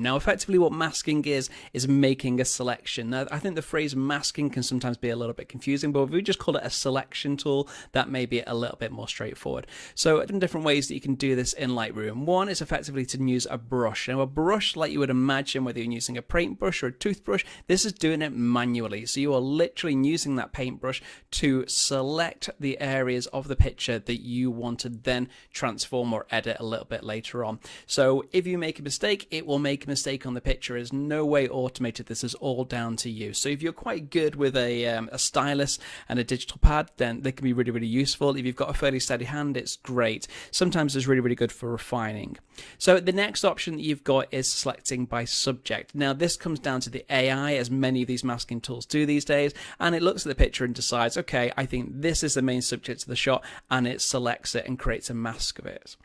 Now, effectively what masking is making a selection. Now, I think the phrase masking can sometimes be a little bit confusing, but if we just call it a selection tool, that may be a little bit more straightforward. So different ways that you can do this in Lightroom. One is effectively to use a brush. Now, a brush, like you would imagine, whether you're using a paintbrush or a toothbrush, this is doing it manually. So you are literally using that paintbrush to select the areas of the picture that you want to then transform or edit a little bit later on. So if you make a mistake, it will make a mistake on the picture. There's no way automated. This is all down to you. So if you're quite good with a stylus and a digital pad, then they can be really, really useful. If you've got a fairly steady hand, it's great. Sometimes it's really, really good for refining. So the next option that you've got is selecting by subject. Now this comes down to the AI, as many of these masking tools do these days, and it looks at the picture and decides, okay, I think this is the main subject of the shot, and it selects it and creates a mask of it.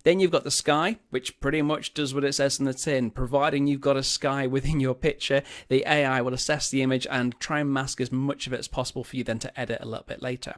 Then you've got the sky, which pretty much does what it says in the tin. Providing you've got a sky within your picture, the AI will assess the image and try and mask as much of it as possible for you then to edit a little bit later.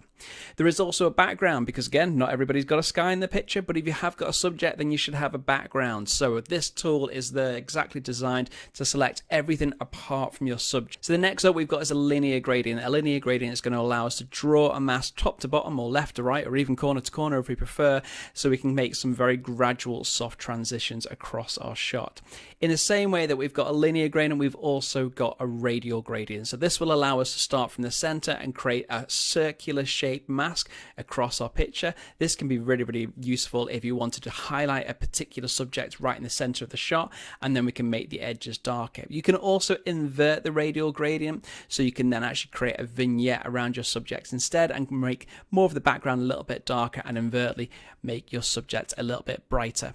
There is also a background, because again, not everybody's got a sky in the picture, but if you have got a subject, then you should have a background. So this tool is exactly designed to select everything apart from your subject. So the next up we've got is a linear gradient. A linear gradient is going to allow us to draw a mask top to bottom, or left to right, or even corner to corner if we prefer, so we can make some very gradual soft transitions across our shot. In the same way that we've got a linear gradient, we've also got a radial gradient. So this will allow us to start from the center and create a circular shape mask across our picture. This can be really, really useful if you wanted to highlight a particular subject right in the center of the shot, and then we can make the edges darker. You can also invert the radial gradient, so you can then actually create a vignette around your subject instead and make more of the background a little bit darker, and invertly make your subject a little bit brighter.